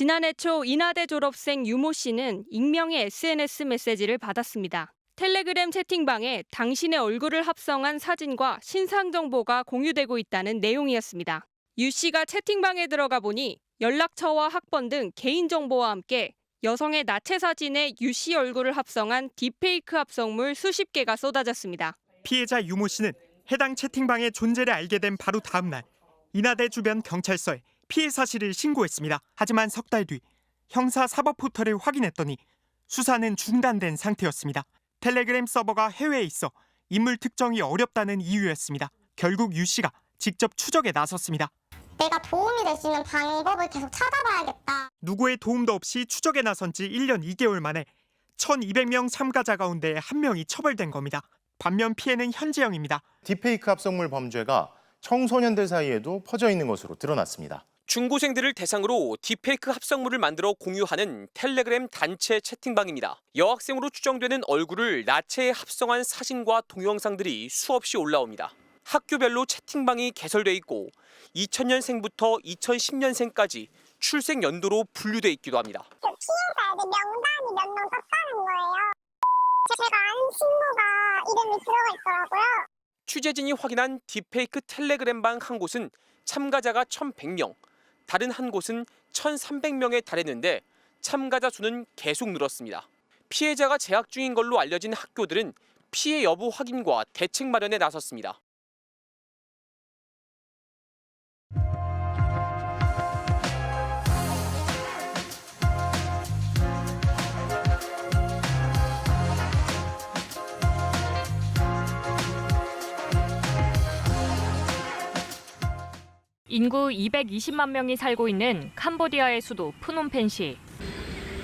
지난해 초 인하대 졸업생 유모 씨는 익명의 SNS 메시지를 받았습니다. 텔레그램 채팅방에 당신의 얼굴을 합성한 사진과 신상 정보가 공유되고 있다는 내용이었습니다. 유 씨가 채팅방에 들어가 보니 연락처와 학번 등 개인정보와 함께 여성의 나체 사진에 유 씨 얼굴을 합성한 딥페이크 합성물 수십 개가 쏟아졌습니다. 피해자 유모 씨는 해당 채팅방의 존재를 알게 된 바로 다음 날 인하대 주변 경찰서에 피해 사실을 신고했습니다. 하지만 석 달 뒤 형사 사법 포털을 확인했더니 수사는 중단된 상태였습니다. 텔레그램 서버가 해외에 있어 인물 특정이 어렵다는 이유였습니다. 결국 유 씨가 직접 추적에 나섰습니다. 내가 도움이 될 수 있는 방법을 계속 찾아봐야겠다. 누구의 도움도 없이 추적에 나선 지 1년 2개월 만에 1,200명 참가자 가운데 한 명이 처벌된 겁니다. 반면 피해는 현재형입니다. 딥페이크 합성물 범죄가 청소년들 사이에도 퍼져 있는 것으로 드러났습니다. 중고생들을 대상으로 딥페이크 합성물을 만들어 공유하는 텔레그램 단체 채팅방입니다. 여학생으로 추정되는 얼굴을 나체에 합성한 사진과 동영상들이 수없이 올라옵니다. 학교별로 채팅방이 개설돼 있고 2000년생부터 2010년생까지 출생 연도로 분류돼 있기도 합니다. 피해자의 명단이 몇 명 떴다는 거예요. 제가 아는 친구가 이름이 들어가 있더라고요. 취재진이 확인한 딥페이크 텔레그램방 한 곳은 참가자가 1,100명, 다른 한 곳은 1,300명에 달했는데 참가자 수는 계속 늘었습니다. 피해자가 재학 중인 걸로 알려진 학교들은 피해 여부 확인과 대책 마련에 나섰습니다. 인구 220만 명이 살고 있는 캄보디아의 수도 프놈펜시.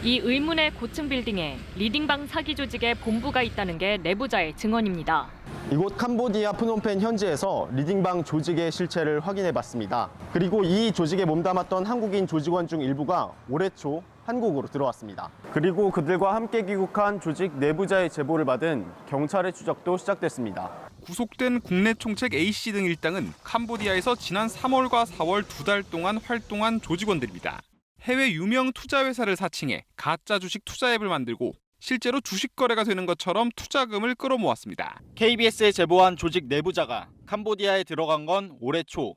이 의문의 고층 빌딩에 리딩방 사기 조직의 본부가 있다는 게 내부자의 증언입니다. 이곳 캄보디아 프놈펜 현지에서 리딩방 조직의 실체를 확인해봤습니다. 그리고 이 조직에 몸담았던 한국인 조직원 중 일부가 올해 초 한국으로 들어왔습니다. 그리고 그들과 함께 귀국한 조직 내부자의 제보를 받은 경찰의 추적도 시작됐습니다. 구속된 국내 총책 A씨 등 일당은 캄보디아에서 지난 3월과 4월 2달 동안 활동한 조직원들입니다. 해외 유명 투자회사를 사칭해 가짜 주식 투자 앱을 만들고 실제로 주식 거래가 되는 것처럼 투자금을 끌어모았습니다. KBS에 제보한 조직 내부자가 캄보디아에 들어간 건 올해 초.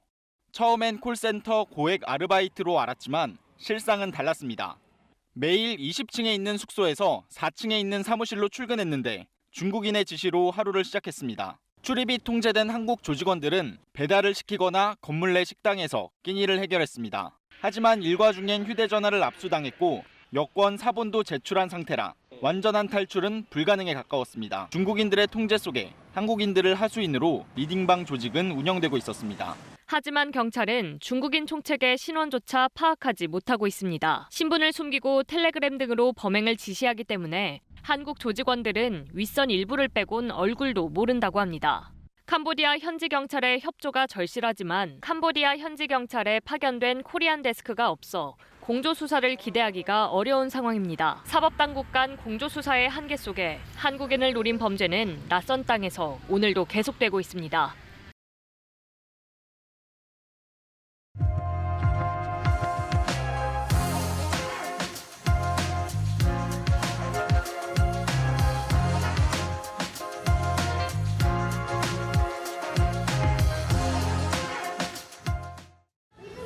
처음엔 콜센터 고액 아르바이트로 알았지만 실상은 달랐습니다. 매일 20층에 있는 숙소에서 4층에 있는 사무실로 출근했는데 중국인의 지시로 하루를 시작했습니다. 출입이 통제된 한국 조직원들은 배달을 시키거나 건물 내 식당에서 끼니를 해결했습니다. 하지만 일과 중엔 휴대전화를 압수당했고 여권 사본도 제출한 상태라 완전한 탈출은 불가능에 가까웠습니다. 중국인들의 통제 속에 한국인들을 하수인으로 리딩방 조직은 운영되고 있었습니다. 하지만 경찰은 중국인 총책의 신원조차 파악하지 못하고 있습니다. 신분을 숨기고 텔레그램 등으로 범행을 지시하기 때문에 한국 조직원들은 윗선 일부를 빼곤 얼굴도 모른다고 합니다. 캄보디아 현지 경찰의 협조가 절실하지만 캄보디아 현지 경찰에 파견된 코리안 데스크가 없어 공조수사를 기대하기가 어려운 상황입니다. 사법당국 간 공조수사의 한계 속에 한국인을 노린 범죄는 낯선 땅에서 오늘도 계속되고 있습니다.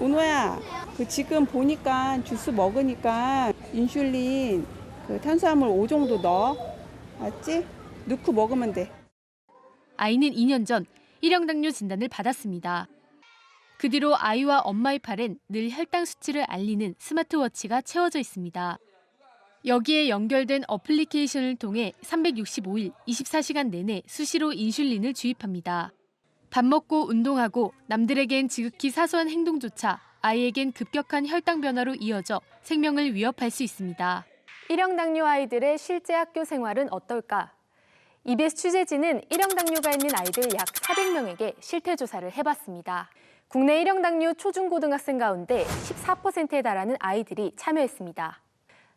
은호야, 지금 보니까 주스 먹으니까 인슐린 탄수화물 5 정도 넣어. 알았지? 넣고 먹으면 돼. 아이는 2년 전 1형 당뇨 진단을 받았습니다. 그 뒤로 아이와 엄마의 팔엔 늘 혈당 수치를 알리는 스마트워치가 채워져 있습니다. 여기에 연결된 어플리케이션을 통해 365일 24시간 내내 수시로 인슐린을 주입합니다. 밥 먹고 운동하고 남들에겐 지극히 사소한 행동조차 아이에겐 급격한 혈당 변화로 이어져 생명을 위협할 수 있습니다. 1형 당뇨 아이들의 실제 학교 생활은 어떨까? EBS 취재진은 1형 당뇨가 있는 아이들 약 400명에게 실태 조사를 해봤습니다. 국내 1형 당뇨 초중고등학생 가운데 14%에 달하는 아이들이 참여했습니다.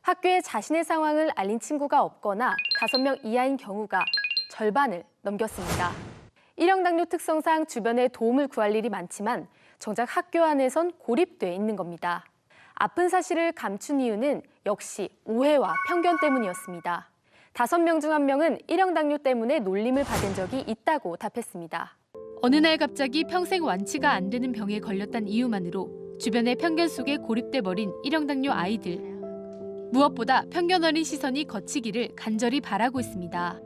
학교에 자신의 상황을 알린 친구가 없거나 5명 이하인 경우가 절반을 넘겼습니다. 1형 당뇨 특성상 주변에 도움을 구할 일이 많지만 정작 학교 안에선 고립돼 있는 겁니다. 아픈 사실을 감춘 이유는 역시 오해와 편견 때문이었습니다. 5명 중 1명은 일형 당뇨 때문에 놀림을 받은 적이 있다고 답했습니다. 어느 날 갑자기 평생 완치가 안 되는 병에 걸렸다는 이유만으로 주변의 편견 속에 고립돼 버린 일형 당뇨 아이들. 무엇보다 편견 어린 시선이 거치기를 간절히 바라고 있습니다.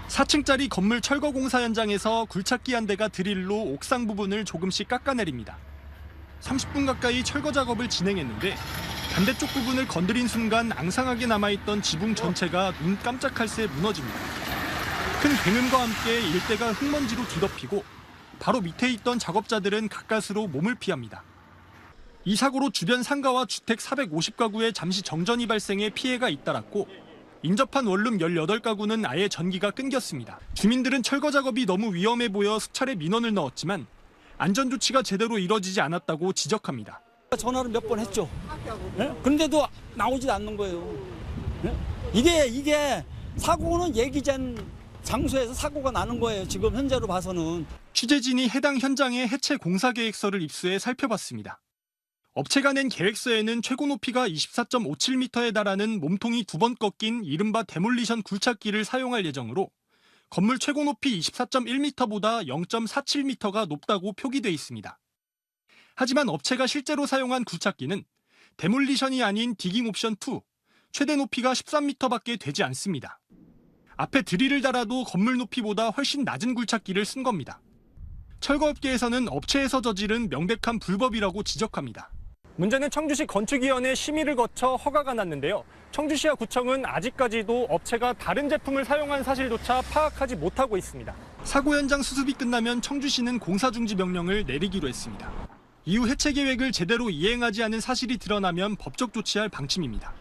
(4층짜리) 건물 철거 공사 현장에서 굴착기 한 대가 드릴로 옥상 부분을 조금씩 깎아내립니다. 30분 가까이 철거 작업을 진행했는데 반대쪽 부분을 건드린 순간 앙상하게 남아있던 지붕 전체가 눈 깜짝할 새 무너집니다. 큰 굉음과 함께 일대가 흙먼지로 뒤덮이고 바로 밑에 있던 작업자들은 가까스로 몸을 피합니다. 이 사고로 주변 상가와 주택 450가구에 잠시 정전이 발생해 피해가 잇따랐고 인접한 원룸 18가구는 아예 전기가 끊겼습니다. 주민들은 철거 작업이 너무 위험해 보여 수차례 민원을 넣었지만 안전 조치가 제대로 이뤄지지 않았다고 지적합니다. 전화를 몇 번 했죠. 네? 그런데도 나오지 않는 거예요. 네? 이게 사고는 예기 전 장소에서 사고가 나는 거예요. 지금 현재로 봐서는. 취재진이 해당 현장에 해체 공사 계획서를 입수해 살펴봤습니다. 업체가 낸 계획서에는 최고 높이가 24.57m에 달하는 몸통이 2번 꺾인 이른바 데몰리션 굴착기를 사용할 예정으로 건물 최고 높이 24.1m보다 0.47m가 높다고 표기돼 있습니다. 하지만 업체가 실제로 사용한 굴착기는 데몰리션이 아닌 디깅 옵션 2, 최대 높이가 13m밖에 되지 않습니다. 앞에 드릴을 달아도 건물 높이보다 훨씬 낮은 굴착기를 쓴 겁니다. 철거업계에서는 업체에서 저지른 명백한 불법이라고 지적합니다. 문제는 청주시 건축위원회 심의를 거쳐 허가가 났는데요. 청주시와 구청은 아직까지도 업체가 다른 제품을 사용한 사실조차 파악하지 못하고 있습니다. 사고 현장 수습이 끝나면 청주시는 공사 중지 명령을 내리기로 했습니다. 이후 해체 계획을 제대로 이행하지 않은 사실이 드러나면 법적 조치할 방침입니다.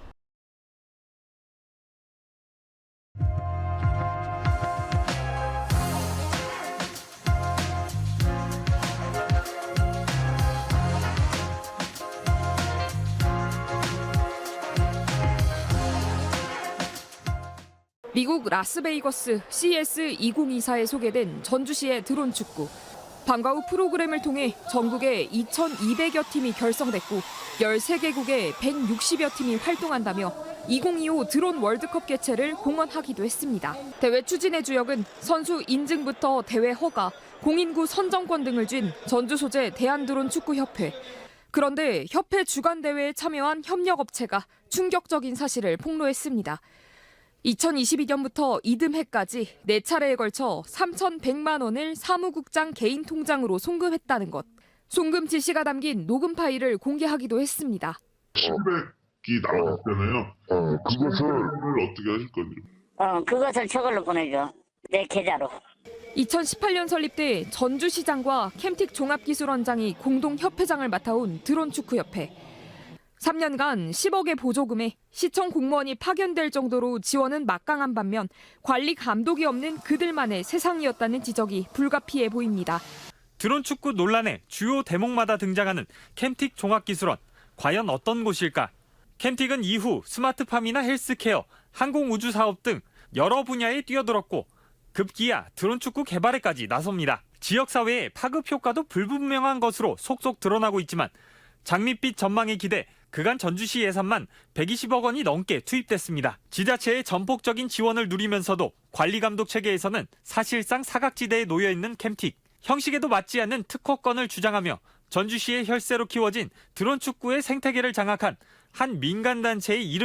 미국 라스베이거스 CS2024에 소개된 전주시의 드론 축구. 방과 후 프로그램을 통해 전국에 2,200여 팀이 결성됐고 13개국에 160여 팀이 활동한다며 2025 드론 월드컵 개최를 공언하기도 했습니다. 대회 추진의 주역은 선수 인증부터 대회 허가, 공인구 선정권 등을 쥔 전주 소재 대한드론축구협회. 그런데 협회 주간 대회에 참여한 협력업체가 충격적인 사실을 폭로했습니다. 2022년부터 이듬해까지 4차례에 걸쳐 3,100만 원을 사무국장 개인 통장으로 송금했다는 것. 송금 지시가 담긴 녹음 파일을 공개하기도 했습니다. 피드백이 나왔잖아요. 그것을 어떻게 하실 건지. 그것을 저걸로 보내줘. 내 계좌로. 2018년 설립돼 전주시장과 캠틱 종합기술원장이 공동 협회장을 맡아온 드론축구협회. 3년간 10억의 보조금에 시청 공무원이 파견될 정도로 지원은 막강한 반면 관리 감독이 없는 그들만의 세상이었다는 지적이 불가피해 보입니다. 드론 축구 논란의 주요 대목마다 등장하는 캠틱 종합기술원. 과연 어떤 곳일까? 캠틱은 이후 스마트팜이나 헬스케어, 항공우주 사업 등 여러 분야에 뛰어들었고 급기야 드론 축구 개발에까지 나섭니다. 지역사회의 파급 효과도 불분명한 것으로 속속 드러나고 있지만 장밋빛 전망에 기대 그간 전주시 예산만 120억 원이 넘게 투입됐습니다. 지자체의 전폭적인 지원을 누리면서도 관리감독 체계에서는 사실상 사각지대에 놓여있는 캠틱. 형식에도 맞지 않는 특허권을 주장하며 전주시의 혈세로 키워진 드론 축구의 생태계를 장악한 한 민간단체의 이름